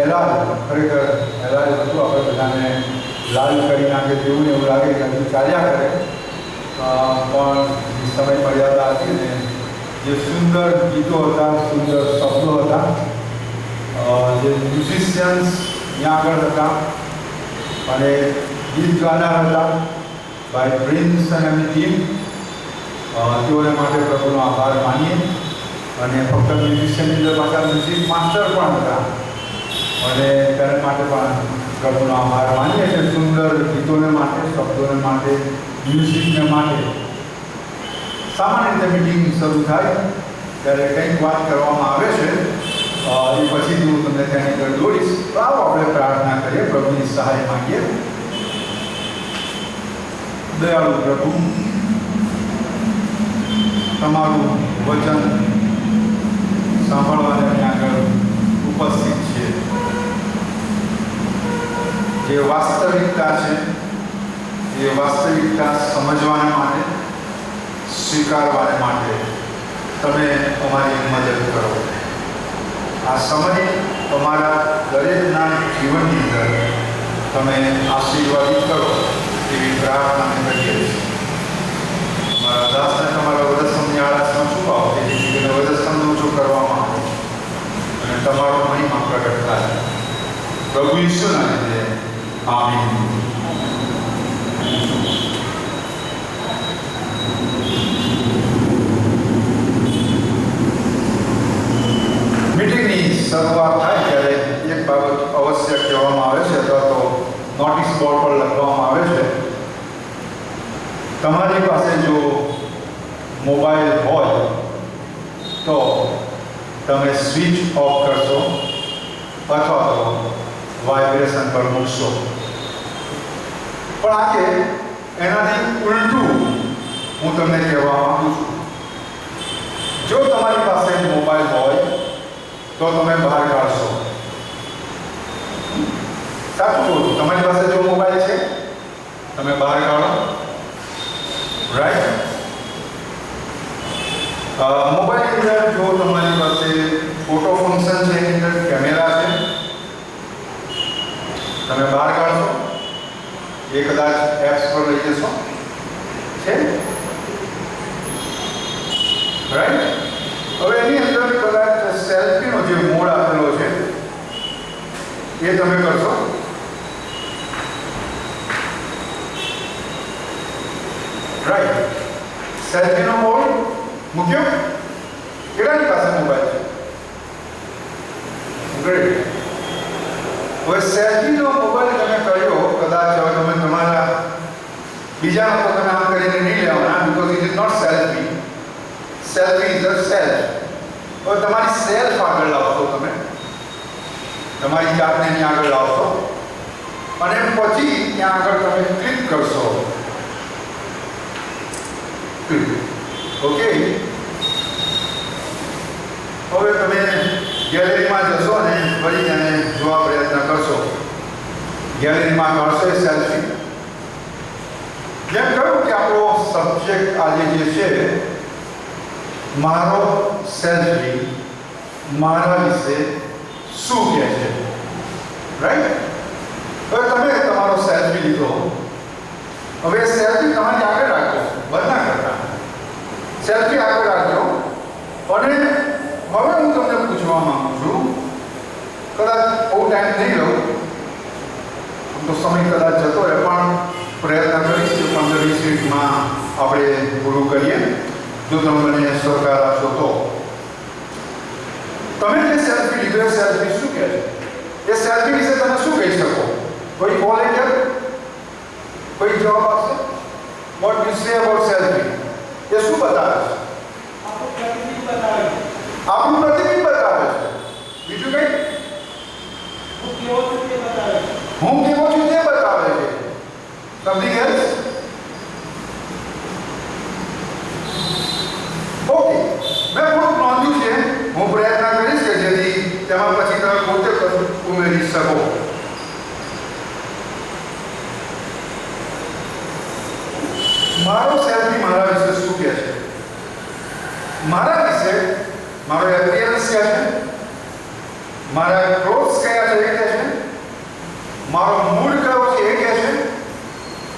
Alarm ખરેખર alarm હતું, આપણે બધાને લાલ કરી નાખે તેવું એવું લાગે કે હજુ ચાલ્યા કરે, પણ સમય મર્યાદા હતી ને જે સુંદર ગીતો હતા, સુંદર શબ્દો હતા, જે મ્યુઝિશિયન્સ ત્યાં આગળ હતા અને ગીત ગાનાર હતા બાય પ્રિન્સ અને એમની ટીમ, તેઓને માટે પ્રભુનો આભાર માનીએ. અને ફક્ત મ્યુઝિશિયનની અંદર પાછા મ્યુઝિક માસ્ટર પણ હતા અને તેના માટે પણ પ્રભુનો આભાર માનીએ છીએ. સુંદર ગીતોને માટે, શબ્દોને માટે, મ્યુઝિકને માટે. સામાન્ય રીતે મિટિંગ શરૂ થાય ત્યારે કંઈક વાત કરવામાં આવે છે, એ પછી હું તમને તેની અંદર દોડીશ. તો આવો આપણે પ્રાર્થના કરીએ, પ્રભુની સહાય માંગીએ. દયાળુ પ્રભુ, તમારું વચન સાંભળવાને ત્યાં આગળ ઉપસ્થિત છે. જે વાસ્તવિકતા છે એ વાસ્તવિકતા સમજવાને માટે, સ્વીકારવાને માટે તમે અમારી મદદ કરો. આ સમય તમારા દરેકના જીવનની અંદર તમે આશીર્વાદિત કરો એવી પ્રાર્થના કરીએ છીએ. તમારા દાસને તમારા વધસ્તંભની આળાશમાં છુપાવો કે જેથી તેને વધસ્તંભ ઊંચો કરવામાં આવે અને તમારો મહિમા પ્રગટ થાય. પ્રભુ ઈસુના લીધે આમીન. મીટિંગની શરૂઆત થાય ત્યારે એક બાબત અવશ્ય કહેવામાં આવે છે અથવા તો નોટિસ બોર્ડ પર લખવામાં આવે છે. તમારી પાસે જો મોબાઈલ હોય તો તમે સ્વિચ ઓફ કરશો અથવા તો વાઇબ્રેશન પર મૂકશો. પણ આજે એનાથી ઉલટું હું તમને કહેવા માંગુ છું. જો તમારી પાસે મોબાઈલ હોય તો તમે બહાર કાઢશો. સાચું બોલું, તમારી પાસે જો મોબાઈલ છે તમે બહાર કાઢો, રાઈટ? મોબાઈલની અંદર જો તમારી પાસે ફોટો ફંક્શન છે, એની અંદર કેમેરા છે, તમે બહાર કાઢશો. એ કદાચ એપ્સ પર લઈ જશો, છે રાઈટ? હવે એની અંદર કદાચ સેલ્ફીનો જે મોડ આપેલો છે એ તમે કરશો. રાઈટ? સેલ્ફીનો મોડ મૂક્યો. કેટલાની પાસે મોબાઈલ છે? ગ્રેટ. હવે સેલ્ફીનો મોબાઈલ તમે કર્યો, કદાચ હવે તમે તમારા બીજાનો તો તમે આમ કરીને નહીં લેવાના, because it is not selfie. Selfie is a self. હવે તમારી સેલ્ફ આગળ લાવશો, તમે તમારી જાતને એની આગળ લાવશો અને પછી ત્યાં આગળ તમે ક્લિક કરશો. ઓકે. હવે તમે ગેલેરીમાં જશો અને ફરી તેને જોવા પ્રયત્ન કરશો. ગેલેરીમાં કાઢશો એ સેલ્ફી. જેમ કહ્યું કે આપણો સબ્જેક્ટ આજે જે છે, મારો સેલ્ફી મારા વિશે શું કહે છે, રાઈટ? હવે તમે તમારો સેલ્ફી લીધો. હવે સેલ્ફી તમારી આગળ રાખો, બંધ ના કરતા. સેલ્ફી આગળ રાખજો અને હવે હું તમને પૂછવા માંગુ છું, કદાચ બહુ ટાઈમ નહીં લઉં, તો સમય કદાચ જતો રહે, પણ પ્રયત્ન કરીશ કે 15-20 મિનિટમાં આપણે પૂરું કરીએ, જો તમે મને સહકાર આપશો તો. તમે જે સેલ્ફી લીધો એ સેલ્ફી શું કહે છે? એ સેલ્ફી વિશે તમે શું કહી શકો? કોઈ વોલેન્ટિયર, કોઈ જવાબ આપશે? What you say about selfie? એ શું બતાવે છે? આપણું પ્રતિબિંબ બતાવે છે. બીજું કંઈ? હું કેવો છું તે બતાવે છે. Something else? ઓકે, મેં થોડુંક નોંધ્યું છે. હું પ્રયત્ન કરીશ કે જેથી તેમાં પછી તમે પોતે ઉમેરી શકો. મારો સેલ્ફી મારા વિશે શું કહે છે? મારા વિશે મારો એપિયરન્સ કહે છે, મારા ક્લોથ્સ કયા છે એ કહે છે, મારો મૂડ કયો છે એ કહે છે,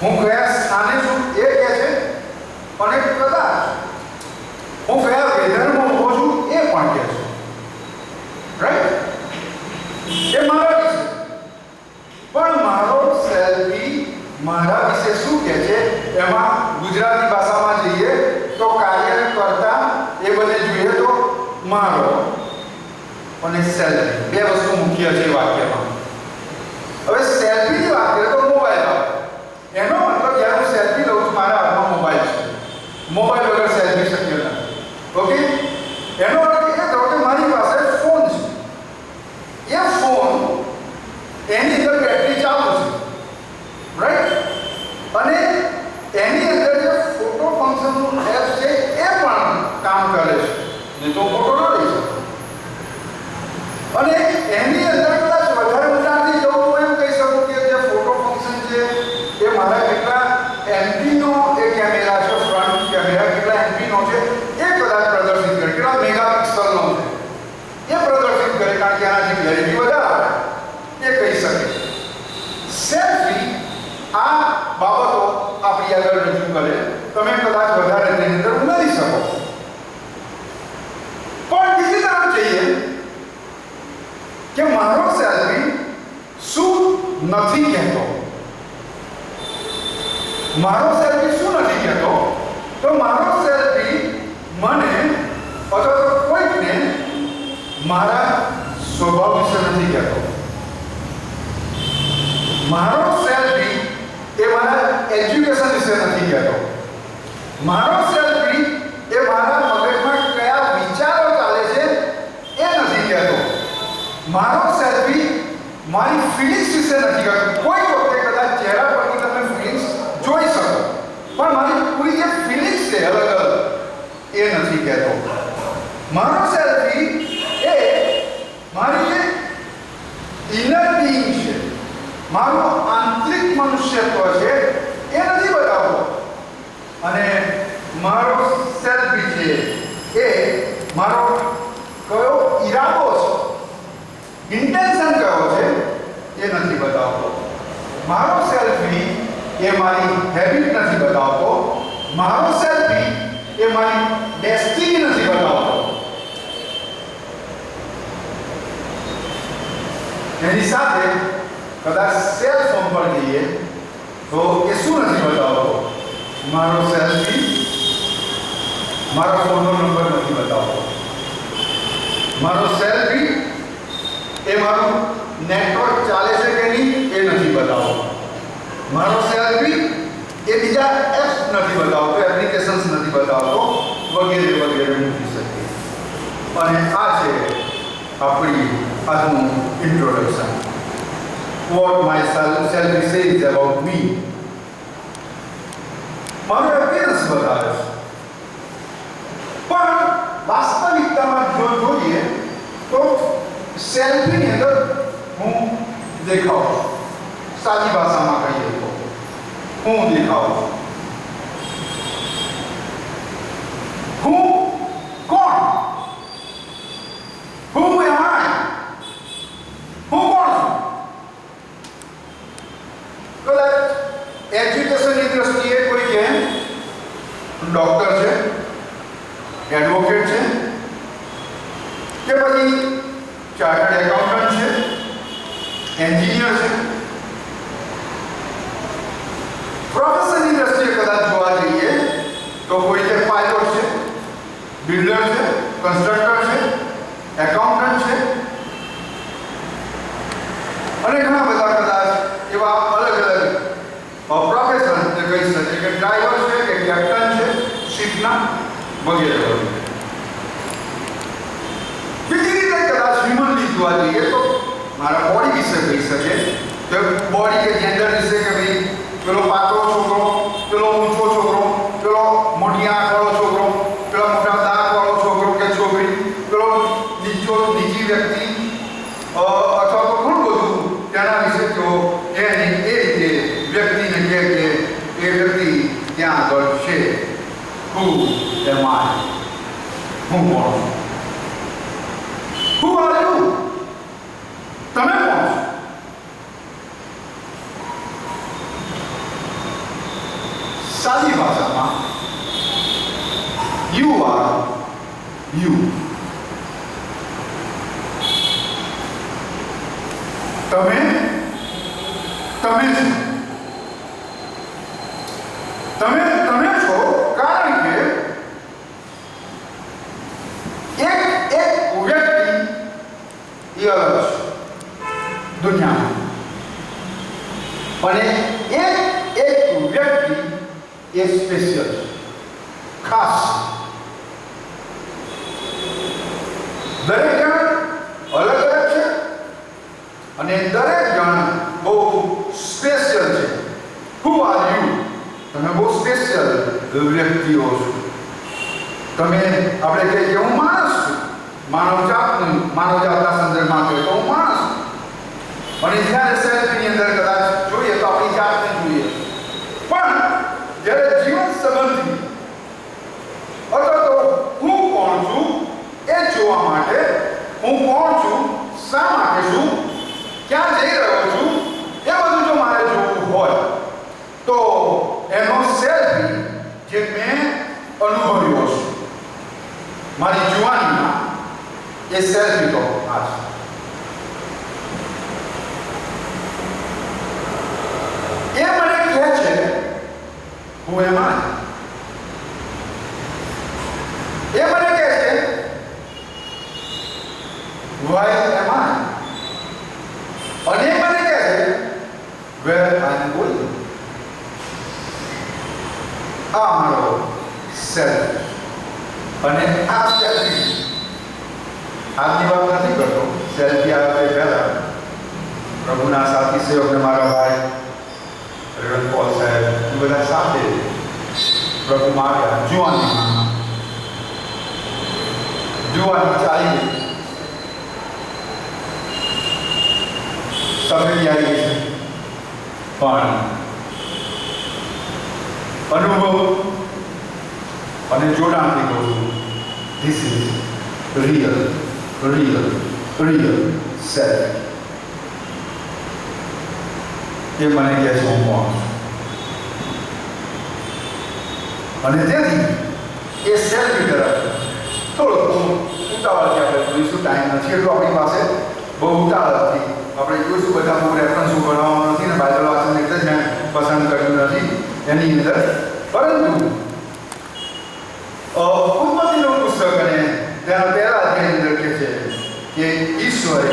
હું કયા સ્થાને છું એ કહે છે, અને કદાચ હું કયા વેધરમાં ઊભો છું એ પણ કહે છે. રાઈટ? એ મારા વિશે. પણ મારો સેલ્ફી મારા વિશે શું કહે છે એમાં ગુજરાતી ભાષામાં જઈએ તો કાર્ય કરતા એ બધે જોઈએ તો મારો અને સેલ્ફી બે વસ્તુ મુખ્ય છે વાક્યમાં. હવે સેલ્ફીની વાત કરીએ તો મોબાઈલ આવે. એનો મતલબ જ્યારે હું સેલ્ફી લઉં છું મારા હાથમાં મોબાઈલ છે. મોબાઈલ વગર સેલ્ફી શક્ય નથી. ઓકે? એનો અર્થ એ થયો કે મારી પાસે ફોન છે. એ ફોન એની અંદર બેટરી ચાલુ છે. રાઈટ? અને એની અંદર જે ફોટો ફંક્શનનું એપ છે એ પણ કામ કરે છે. નહીં તો ફોટો ન લઈ શકે. અને એની અંદર કદાચ વધારે ઊંચાથી જવું તો એમ કહી શકું કે જે ફોટો ફંક્શન છે એ મારા કેટલા એમપીનો એ કેમેરા છે, ફ્રન્ટ કેમેરા કેટલા એમપીનો છે એ કદાચ પ્રદર્શિત કરે, કેટલા મેગાપિક્સલનો છે એ પ્રદર્શિત કરે, કારણ કે આનાથી ક્લેરિટી વધારે એ કહી શકે. સેલ્ફી આ બાબતો આપણી આગળ રજૂ કરે. તમે કદાચ વધારે તેની અંદર ઉમેરી શકો. પણ બીજી તરફ જઈએ કે મારો સેલ્ફી શું નથી કહેતો. મારો સેલ્ફી શું નથી કહેતો? તો મારો સેલ્ફી મને અથવા તો કોઈકને મારા સ્વભાવ વિશે નથી કહેતો. મારો સેલ્ફી એ મારા એજ્યુકેશન વિશે નથી કહેતો. મારો સેલ્ફી એ મારા મગજમાં કયા વિચારો ચાલે છે એ નથી કહેતો. મારો સેલ્ફી મારી ફિલિંગ્સ વિશે નથી કહેતો. કોઈ વખતે કદાચ ચહેરા પરથી તમે ફિલિંગ્સ જોઈ શકો, પણ મારી પૂરી જે ફિલિંગ્સ છે અલગ અલગ એ નથી કહેતો. મારો સેલ્ફી એ મારી જે ઇનર બીઇંગ છે, મારું આંતરિક મનુષ્યત્વ છે એ નથી બતાવતો. અને મારો સેલ્ફી છે એ મારો કયો ઈરાદો છે, ઇન્ટેન્શન કયો છે એ નથી બતાવતો. મારો સેલ્ફી એ મારી હેબિટ નથી બતાવતો. મારો સેલ્ફી એ મારી ડેસ્ટિની નથી બતાવતો. એની સાથે કદાચ સેલ ફોન પર જઈએ તો એ શું નથી બતાવતો? મારો સેલ્ફી મારો ફોનનો નંબર નથી બતાવતો. મારો સેલ્ફી એ મારું નેટવર્ક ચાલે છે કે નહીં એ નથી બતાવતો. મારો સેલ્ફી એ બીજા એપ્સ નથી બતાવતો, એપ્લિકેશન્સ નથી બતાવતો, વગેરે વગેરે મૂકી શકીએ. અને આ છે આપણી આજનું introduction. What my selfie says about me. મારું એપિયરન્સ બતાવે છે. પણ વાસ્તવિકતામાં જો જોઈએ તો સેલ્ફીની અંદર હું દેખાઉં છું. સાદી ભાષામાં કહીએ તો હું દેખાઉં છું. હું કોણ? Who am I? હું કોણ છું? કદાચ એજ્યુકેશનની દ્રષ્ટિએ કોઈ કહે ડોક્ટર છે, એડવોકેટ છે, કે પછી ચાર્ટર્ડ એકાઉન્ટન્ટ છે, એન્જિનિયર છે. પ્રોફેશનની દ્રષ્ટિએ કદાચ જોવા જઈએ તો કોઈ કે પાયલોટ છે, બિલ્ડર છે, કન્સ્ટ્રક્ટર છે, એકાઉન્ટન્ટ છે, અને ઘણા બધા કદાચ એવા અલગ અલગ પ્રોફેશન જે કહી શકે કે ડ્રાઈવર છે, કે કેપ્ટન છે શિપના, વગેરે વગેરે. બીજી રીતે કદાચ હ્યુમનલી જોવા જઈએ તો મારા બોડી વિશે કહી શકે કે બોડી કે જેન્ડર વિશે કે ભાઈ પેલો પાતળો છોકરો, પેલો ઊંચો છોકરો, પેલો મોટી આંખવાળો છોકરો, પેલો મોટા દાંતવાળો છોકરો કે છોકરી, પેલો નીચી વ્યક્તિ અથવા તો ઘણું બધું તેના વિશે જો એની એ રીતે વ્યક્તિને કહે કે એ વ્યક્તિ ત્યાં આગળ છે. Who am I? હું કોણ છું? Who are you? તમે છો, કારણ કે એક વ્યક્તિ એ અલગ છે દુનિયામાં, અને એક વ્યક્તિ એ સ્પેશિયલ છે, ખાસ. દરેક જણ અલગ છે અને દરેક જણ બહુ સ્પેશિયલ છે. Who are you? તમે બહુ સ્પેશિયલ વ્યક્તિઓ છો. તમે આપણે કહીએ કે હું માણસ છું, માનવ જાતના સંદર્ભમાં કહીએ તો હું માણસ છું. અને જ્યારે સેલ્ફની અંદર કદાચ જોઈએ તો આપણી જાતને જોઈએ, પણ જ્યારે જીવન સંબંધી અથવા તો હું કોણ છું એ જોવા માટે, હું કોણ છું, શા માટે છું, ક્યાં જઈ રહ્યો છું, એ બધું જો મારે જોવું હોય તો એનો સેલ્ફી જે મેં અનુભવ્યો છે મારી જુવાનીમાં, એ સેલ્ફી તો આ છે. એ મને કહે છે હું એમાં, એ મને કહે છે why am I, અને એ મને કહે છે where I am going. આ મારો સેલ્ફ. અને આ સેલ્ફી આજની વાત નથી કરતો, સેલ્ફી આવે પહેલા પ્રભુના સાથી સેવકને મારા ભાઈ રેવરેન્ડ પોલ સાહેબ એ બધા સાથે પ્રભુમાં આવ્યા. જુવાની ચાલી ગઈ, સફેદી આવી ગઈ છે, પણ અનુભવ અને જોડાણથી કહું છું, ધીસ ઇઝ રિયલ સેલ્ફ. એ મને કહે છે હું કોણ છું. અને તેથી એ સેલ્ફી તરફ થોડું ઉતાવળથી આપણે જોઈશું. ટાઈમ નથી એટલો આપણી પાસે, બહુ ઉતાવળથી આપણે જોઈશું. બધા બહુ રેફરન્સ ભણવાનું નથી ને બાઇબલ વાંચન એટલે જ મેં પસંદ કર્યું નથી એની અંદર. પરંતુ ઉત્પત્તિનું પુસ્તક અને તેના પહેલા અધ્યાયની અંદર કહે છે કે ઈશ્વરે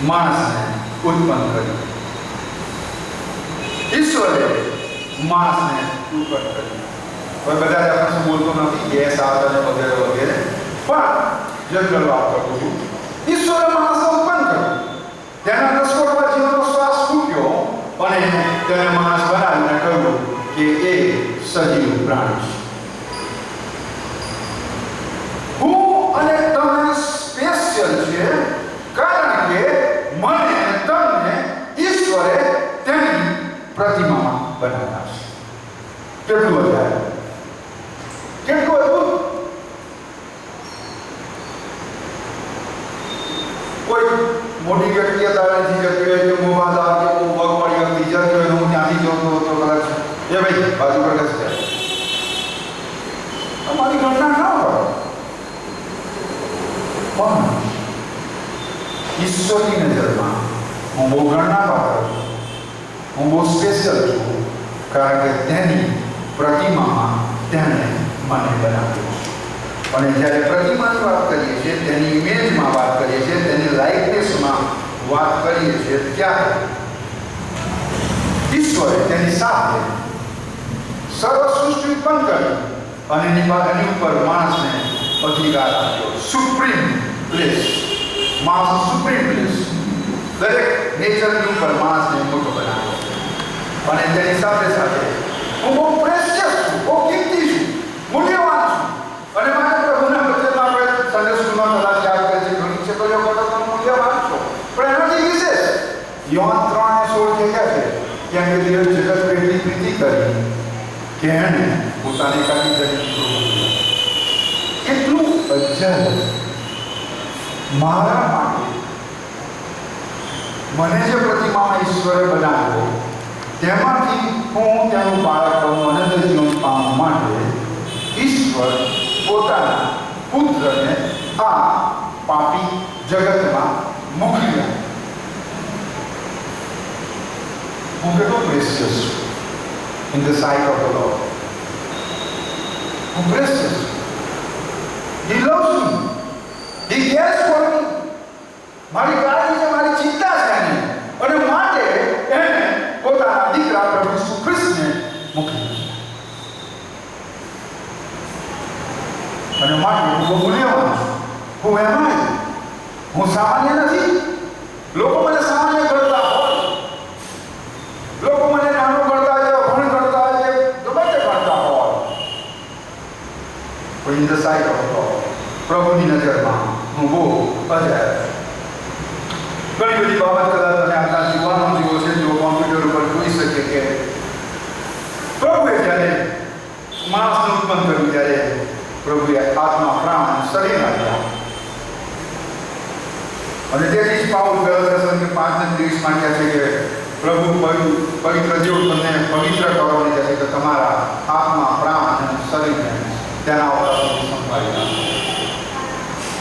માણસને ઉત્પન્ન કર્યું. ઈશ્વરે માણસને ઉત્પન્ન કર્યું. હવે બધા રેફરન્સ બોલતો નથી, ગેસ આવે અને વગેરે વગેરે, પણ જનરલ વાત કરું છું. ઈશ્વરે માણસને ઉત્પન્ન કર્યું, તેના નસકોટમાં જીવનનો શ્વાસ ફૂંક્યો અને તેને માણસ બનાવીને કહ્યું કે એ સજીવ પ્રાણી છે. હું અને તમે સ્પેશિયલ છે, કારણ કે મને અને તમને ઈશ્વરે તેની પ્રતિમામાં બનાવ્યા છે. કેટલું વધારે, કેટલું અદભુત. કોઈ મોટી વ્યક્તિ હતા નથી જતી હોય કે મોબાદા કે બહુ વગવાળી વ્યક્તિ જતી હોય હું ત્યાંથી જોતો હતો કદાચ એ ભાઈ બાજુ પર કશે તમારી ઘટના ના હોય, પણ ઈશ્વરની નજરમાં હું બહુ ગણના પાત્ર છું, હું બહુ સ્પેશિયલ છું, કારણ કે તેની પ્રતિમામાં તેને મને બનાવ્યું છે. અને જ્યારે પ્રતિમાની વાત કરીએ છીએ, તેની ઇમેજમાં વાત કરીએ છીએ, તેની લાઇકનેસમાં વાત કરીએ છીએ, ત્યારે ઈશ્વરે તેની સાથે સર્વ સૃષ્ટિ ઉત્પન્ન કરી અને એની ઉપર માણસને અધિકાર આપ્યો. સુપ્રીમ પ્લેસ, માણસ સુપ્રીમ પ્લેસ. દરેક નેચરની ઉપર માણસને મોટો બનાવ્યો. અને તેની સાથે સાથે હું બહુ પ્રેશિયસ છું, બહુ કિંમતી છું, મૂલ્યવાન છું. અને મારે પ્રભુના વચનમાં આપણે સન્ડે સ્કૂલમાં કદાચ યાદ કરે છે, ઘણી છે તો જો કરો તો મૂલ્યવાન છો, પણ એનાથી વિશેષ યોહાન 3:16 કહે છે કેમ કે દેવે જગત એટલી પ્રીતિ કરી કે એણે પોતાની કાઢી જગત એટલું અજ્જલ મારા માટે મને જે પ્રતિમામાં ઈશ્વરે બનાવ્યો તેમાંથી હું તેનું બાળક બનું અનંત જીવન પામવા માટે ઈશ્વર પોતાના પુત્રને આ પાપી જગતમાં મોકલી રહ્યા. હું કેટલો પ્રેશિયસ છું in the sight of the Lord. હું precious. He loves me. He cares for me. મારી કાળજી છે, મારી ચિંતા છે એની, અને માટે એને પોતાના દીકરા પ્રભુ ઈસુ ખ્રિસ્તને મોકલી. અને માટે હું બહુ મૂલ્યવાન છું. હું એમાં હું સામાન્ય નથી. લોકો મને સામાન્ય ગણતા હોય, લોકો મને નાનો ગણતા હોય, અભણ ગણતા હોય, ગમે તે ગણતા હોય, પણ in the site of God, પ્રભુની નજરમાં હું બહુ અજાયબ છું. ઘણી બધી બાબત કદાચ તમે આપણા જીવવાનો જીવો છે, જો કોમ્પ્યુટર ઉપર જોઈ શકે કે પ્રભુએ જ્યારે માણસને ઉત્પન્ન કર્યું ત્યારે પ્રભુએ આત્મા, પ્રાણ, શરીર આપ્યા. અને તેથી જ પાઉલ ગલાત્યા 5:30 કહે છે કે પ્રભુ પવિત્ર જેવું તમને પવિત્ર કરવાની કહે છે કે તમારા આત્મા, પ્રાણ અને શરીરને તેના ઉપર સંભાળી રાખો.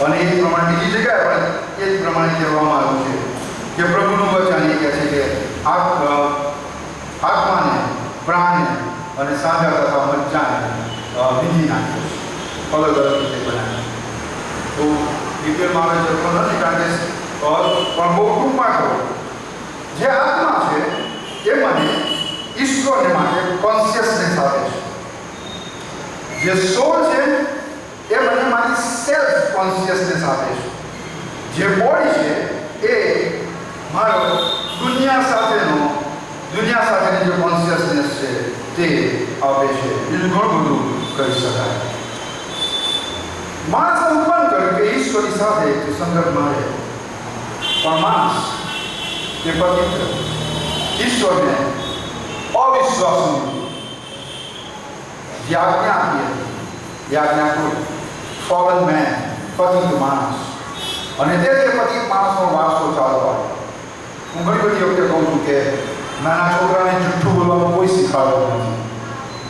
અને એ જ પ્રમાણે બીજી જગ્યાએ પણ એ જ પ્રમાણે કહેવામાં આવ્યું છે કે પ્રભુનું વચન એ કહે છે કે આત્માને, પ્રાણને અને સાંધા તથા મજ્જાને વિધિ નાખે છે, અલગ અલગ રીતે બનાવે. તો ડિટેલમાં આવે જતો નથી, કારણ કે પણ બહુ ટૂંકમાં કહું, જે આત્મા છે એ મને ઈશ્વરને માટે કોન્શિયસનેસ આપે છે. જે સોલ છે એ મને મારી સેલ્ફ કોન્શિયસનેસ આપે છે. જે બોડી છે એ મારો દુનિયા સાથેની જે કોન્શિયસનેસ છે તે આપે છે. બીજું ઘણું બધું કહી શકાય. માણસને ઉત્પન્ન કર્યું કે ઈશ્વરની સાથે સંદર્ભમાં રહે, પણ માણસ એ પવિત્ર ઈશ્વરને અવિશ્વાસુ જે આજ્ઞા આપી હતી, એ આજ્ઞા કોઈ ફોલન મેન, પતિત માણસ, અને તે પતિત માણસનો વારસો ચાલતો હોય. હું ઘણી બધી વખતે કહું છું કે નાના છોકરાને જુઠ્ઠું બોલવાનું કોઈ શીખવાડતું નથી,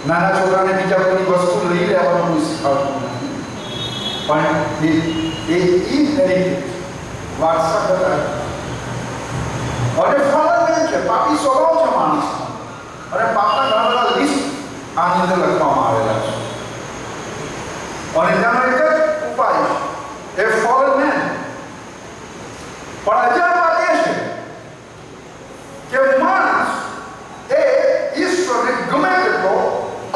નાના છોકરાને બીજા કોઈની વસ્તુ લઈ લેવાનું કોઈ શીખવાડતું નથી, પણ એ વારસાગત અને ફોલન મેન છે, પાપી સ્વભાવ છે માણસનો, અને પાપના ઘણા બધા લિસ્ટ આની અંદર લખવામાં આવેલા છે. અને તેનો એક જ ઉપાય છે, એ ફોલન મેન. પણ અજાણ વાત એ છે કે માણસ એ ઈશ્વરને ગમે તેટલો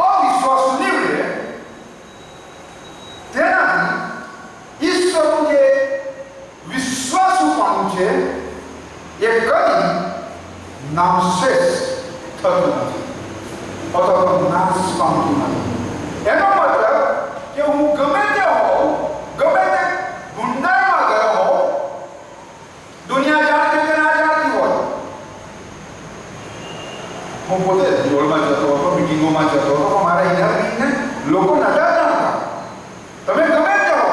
અવિશ્વાસુ નીવડે, તેનાથી ઈશ્વરનું જે વિશ્વાસુપણું છે એ કદી નામશેષ થતું નથી અથવા તો નાશ પામતું નથી. એનો મતલબ કે હું ગમે તે હોઉં, ગમે તે ગુંડાઈમાં ગયો હોઉં, દુનિયા જાણતી કે ના જાણતી હોય. હું પોતે જોડમાં જતો હતો, મિટિંગોમાં જતો હતો, પણ મારા ઇનર બીંગને લોકો નતા જાણતા. તમે ગમે તે હો,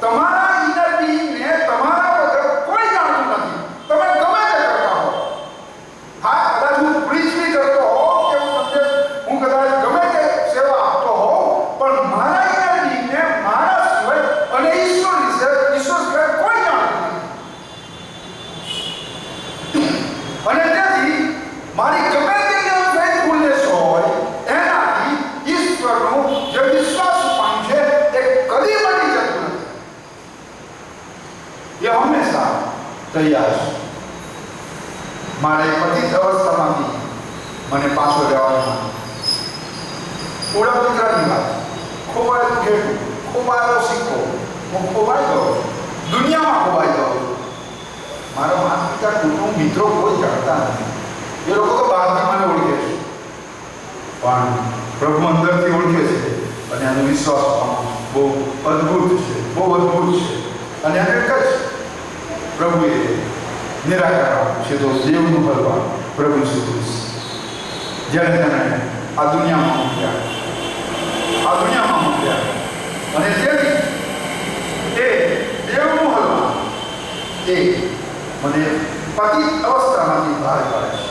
તમારા ઇનર બીંગને તમારા વગર કોઈ જાણતું નથી. તમે ગમે તે કરતા હો, હા કદાચ હું પ્રીચ બી કરતો હો કે હું કદાચ ગમે તે સેવા આપતો હો, પણ મારા ઇનર બીંગને મારા સિવાય અને ઈશ્વર સિવાય કોઈ જાણતું નથી. અને તેથી મારી ગમે તેટલી ફેથફુલનેસ હોય, એનાથી ઈશ્વરનું જે વિશ્વાસપણું છે એ કદી બની જતું નથી. એ હંમેશા તૈયાર છે મારે પતિત અવસ્થામાંથી મને પાછો લેવાનો. ઓળખ દીકરાની વાત, ખોવાયેલું ઘેટું, ખોવાયેલો સિક્કો, હું ખોવાઈ ગયો, દુનિયામાં ખોવાઈ ગયો. મારા માતા પિતા, કુટુંબ, મિત્રો કોઈ જાણતા નથી. એ લોકો તો બહારથી મને ઓળખે છે, પણ પ્રભુ અંદરથી ઓળખે છે. અને આનો વિશ્વાસ બહુ અદ્ભુત છે, બહુ અદ્ભુત છે. અને એને એક જ પ્રભુએ નિરાકાર આપ્યું છે, તો દેવનું ભગવાન પ્રભુ ઈસુ ખ્રિસ્ત, જેને તેને આ દુનિયામાં મૂક્યા, અને તેથી એ દેવનું ભગવાન એ મને પતિત અવસ્થામાંથી બહાર કાઢે છે.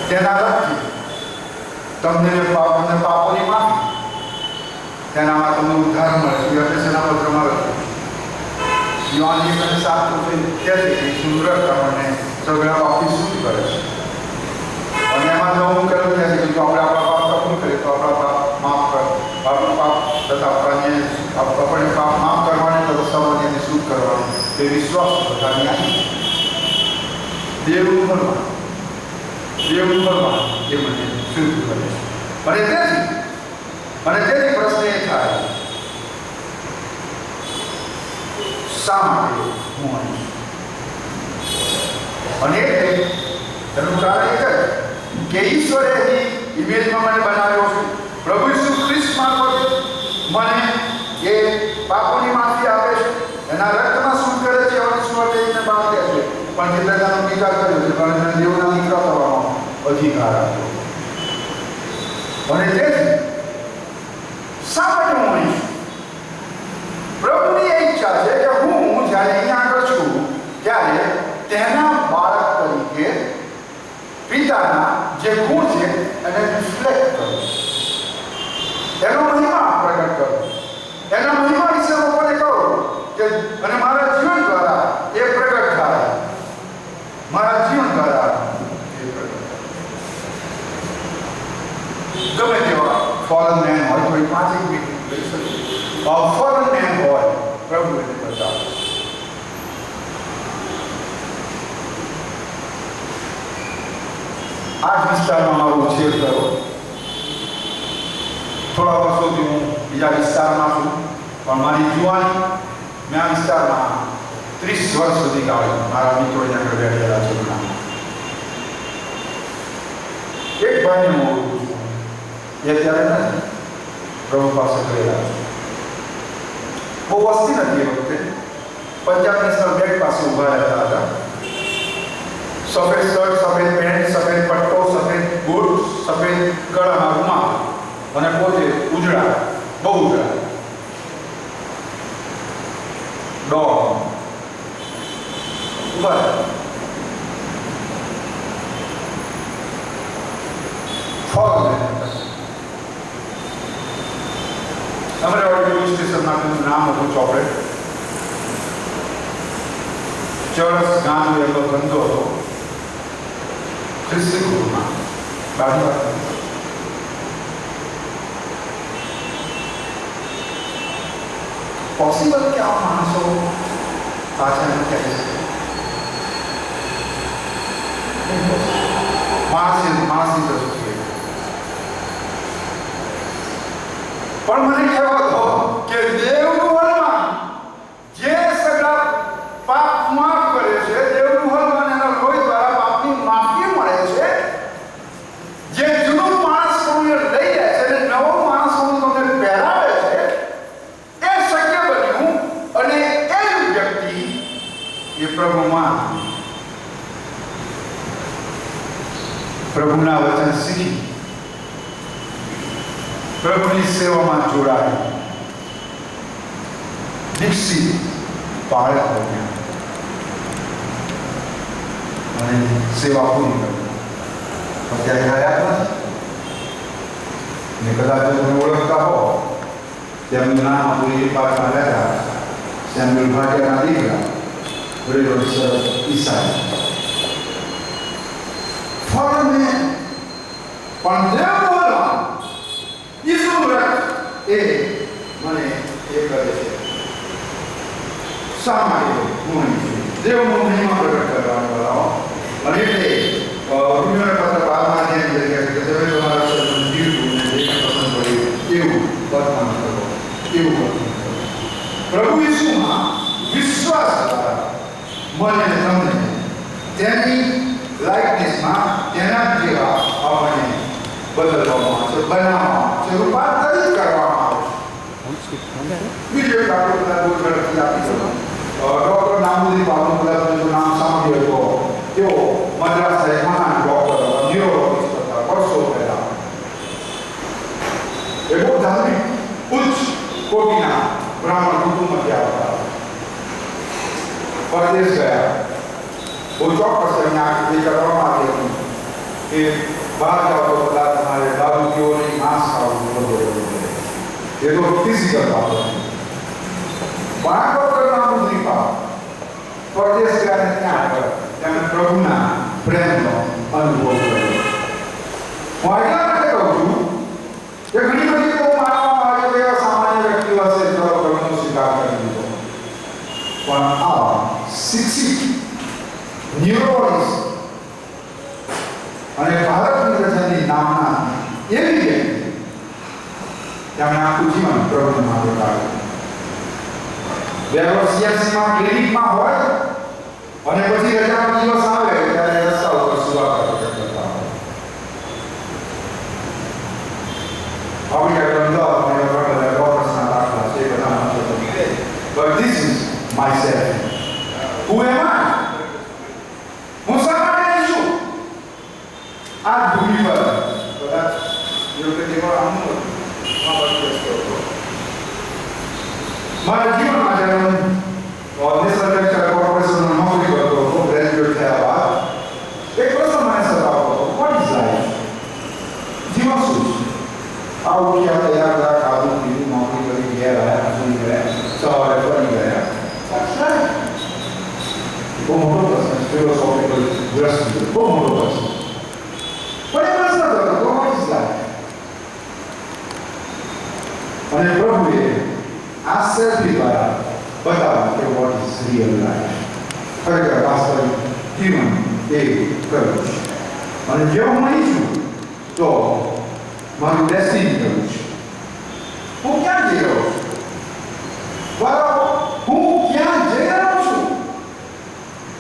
તેના રથથી તમને પાપોની માફી, તેનામાં તમને ઉદ્ધાર મળે છે. એફએસના પત્રમાં લખ્યું, જીવાની અને સાત કહે છે કે સુંદર આપણને સગળા પાપથી શુદ્ધ કરે છે. અને એમાં જો હું કરું છે કે જો આપણે આપણા પાપ કબૂલ કરીએ તો આપણા પાપ માફ કર આપણું પાપ તથા આપણને પાપ માફ કરવાને તથા સમાજને શુદ્ધ કરવાને એ વિશ્વાસ તથા ન્યાય દેવનું ફરમાન એ મને શુદ્ધ કરે છે. અને તેથી પ્રશ્ન એ થાય શા માટે હું અહીં? અને એનું કારણ એક જ કે ઈશ્વરે એની ઇમેજમાં મને બનાવ્યો છે. પ્રભુ ઈસુ ખ્રિસ્ત મારફતે મને એ પાપોની માફી આપે છે, એના રક્તમાં શુદ્ધ કરે છે અને સ્વર્ગને બાંધે છે. પણ કેટલાનો વિચાર કર્યો છે પણ એને દેવના દીકરા થવાનો અધિકાર આપ્યો. અને તેથી શા માટે હું અહીં છું? પ્રભુની એ ઈચ્છા છે કે હું જ્યારે અહીંયા આગળ છું ત્યારે તેના બાળક તરીકે પિતાના જે ગુણ છે એને રિફ્લેક્ટ કરું, એનો મહિમા પ્રગટ કરું, એના મહિમા વિશે લોકોને કહું કે અને મારા જીવન દ્વારા એ પ્રગટ થાય, મારા જીવન દ્વારા એ પ્રગટ થાય. ગમે તેવા ફોરેન મેન હોય તો એ 5 મિનિટ લઈ શકે. ફોરેન મેન હોય પ્રભુ એને બતાવે. આ જ વિસ્તારમાં મારો ઉછેર થયો. થોડા વર્ષોથી હું બીજા વિસ્તારમાં છું, પણ મારી જુવાની મેં આ વિસ્તારમાં 30 વર્ષ સુધી કાઢી. મારા મિત્રો અહીંયા આગળ બેઠેલા છે. એક ભાઈને હું ઓળખું છું, એ અત્યારે નથી, પ્રભુ પાસે ગયેલા છે. બહુ વસ્તી નથી એ વખતે. પંજાબ નેશનલ બેંક પાસે ઊભા રહેતા હતા. સફેદ શર્ટ, સફેદ પેન્ટ, સફેદ પટ્ટો, સફેદ બૂટ, સફેદ ગળામાં રૂમાલ અને પોતે ઉજળા, બહુ ઉજળા ડોગ ઉભા. અમરાવતી પોલીસ સ્ટેશનનું નામ હતું ચોકલેટ. ચરસ ગાંજો એનો ધંધો હતો. ખ્રિસ્તી ગુરુમાં બાજુ પોસિબલ કે આ માણસો પાછા ન કહે છે. માણસની દ્રષ્ટિએ પણ મને કહેવા દો કે દેવનું વરદાન જે સગળા પાપ માફ કરે છે, દેવનું વરદાન એના લોહી દ્વારા પાપની માફી મળે છે. જે જૂનું માણસ તમને લઈ જાય છે અને નવો માણસ તમને પહેરાવે છે, એ શક્ય બન્યું. અને એ વ્યક્તિ એ પ્રભુના વચન શીખી પ્રભુની સેવામાં જોડાય, દીક્ષિત બાળક બન્યા અને સેવા પૂરી કરી. અત્યારે હયાત નથી ને કદાચ તમે ઓળખતા હો તેમનું નામ હતું પાછા લેતા સેમ્યુઅલ ભાટિયાના દીકરા બ્રેડોન સર ઈસાઈ. ફોરને પણ દેવ બોલવા ઈસુ રક્ત એ મને એ કરે છે. શા માટે હું દેવનો મહિમા પ્રગટ કરવાનો વાળો. અને એટલે રૂમિયોને પત્ર 12માં ધ્યાન કરી કે તમે તમારા શરીરનું જીવવું ને જે પસંદ પડ્યું એવું વર્તન કરો, એવું વર્તન કરો. પ્રભુ ઈસુમાં વિશ્વાસ દ્વારા મને તમને તેની લાઇકનેસમાં તેના જેવા આપણને બદલવામાં આવશે, બનાવવામાં આવશે, રૂપાંતરિત કરવામાં આવશે. બીજો એક આપણે બધા બહુ ઝડપથી આપી શકો. ડૉક્ટર નામુદી પાલનપુરાનું નામ સાંભળ્યું તો તેઓ મદ્રાસ એક મહાન ડૉક્ટર હતા, ન્યુરોલોજિસ્ટ હતા, વર્ષો પહેલા. એ બહુ ધાર્મિક ઉચ્ચ કોટીના બ્રાહ્મણ કુટુંબમાંથી આવતા. પરદેશ ગયા. બહુ ચોક્કસ એમને આ કરવામાં આવી હતી કે બહાર જાઓ તો કદાચ તમારે બાબુકીઓની માંસ ખાવું બધું. એ તો ફિઝિકલ બાબત. પણ આ ડૉક્ટર નામ નહીં પાવ પરદેશ ગયા ને ત્યાં આગળ તેમણે પ્રભુના પ્રેમનો અનુભવ કર્યો. હું એટલા માટે કહું છું કે ઘણી બધી લોકો માનવામાં આવે કે એવા સામાન્ય વ્યક્તિઓ હશે જો પ્રભુનો સ્વીકાર કરી દીધો, પણ આ શિક્ષિત ન્યુરોલિસ્ટ અને ભારતની રચનાની નામના એવી વ્યક્તિ તેમણે આખું જીવન પ્રભુને માટે કાઢ્યું. વ્યવસાયમાં ક્લિનિકમાં હોય અને પછી રજાનો દિવસ આવે ત્યારે રસ્તા ઉપર સુવા કરતા હોય. આપણે અમદાવાદ અને વડોદરા ડોક્ટર્સના દાખલા છે બધા મતો તો નીકળે. But this is myself. Who am I? હું શા માટે છું? આ ભૂમિ પર કદાચ યોગ્ય જેવા આમનું મારા જીવનમાં જ્યારે હું નેશનલ લેક્ચર કોર્પોરેશનમાં નોકરી કરતો હતો, ગ્રેજ્યુએટ થયા બાદ એક પ્રશ્ન મને સતાવતો હતો, વોટ ઇઝ લાઈફ? જીવન શું છે? આવું ક્યાં તૈયાર થયા, ખાધું પીધું, નોકરી કરી, ઘેર આવ્યા, સુઈ ગયા, સવારે ફરી ગયા. બહુ મોટો પ્રશ્ન, ફિલોસોફિકલ દ્રષ્ટિએ બહુ મોટો પ્રશ્ન. પણ એ પ્રશ્ન હતો, વોટ ઇઝ લાઈફ? અને પ્રભુએ આ સેલ્ફી દ્વારા બતાવ્યું કે વોટ ઇઝ રિયલ લાઈફ. ખરેખર વાસ્તવિક જીવન એ કયું છે અને જો હું નહીં છું તો મારું ડેસ્ટિની કયું છે, હું ક્યાં જઈ રહ્યો છું, બરાબર હું ક્યાં જઈ રહ્યો છું.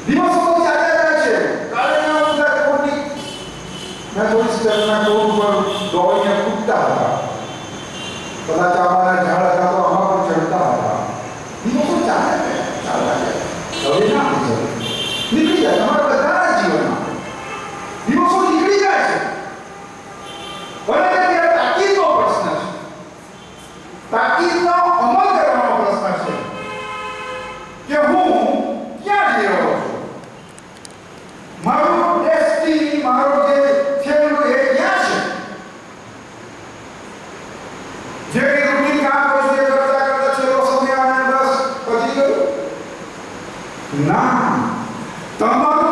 દિવસો તો ચાલ્યા જાય છે. કાલે મેં થોડી સ્ટેપના ટોપ ઉપર દોડીને કૂદતા હતા, કદાચ અમારા ઝાડ હતા તો આમાં પણ ચડતા હતા. દિવસો ચાલ્યા ગયા. હવે ના નીકળી જાય તમારા બધાના જીવનમાં દિવસો નીકળી જાય છે. અને ત્યારે તાકીદનો પ્રશ્ન છે, તાકીદનો અમલ કરવાનો પ્રશ્ન છે કે હું ક્યાં જઈ રહ્યો છું, મારું ડેસ્ટિની, મારો જે છેલ્લું એ ક્યાં છે. જે રૂટીન કામ કરું છું એ કરતા કરતા છેલ્લો સમય આવે બસ પતી ગયું. ના, તમારું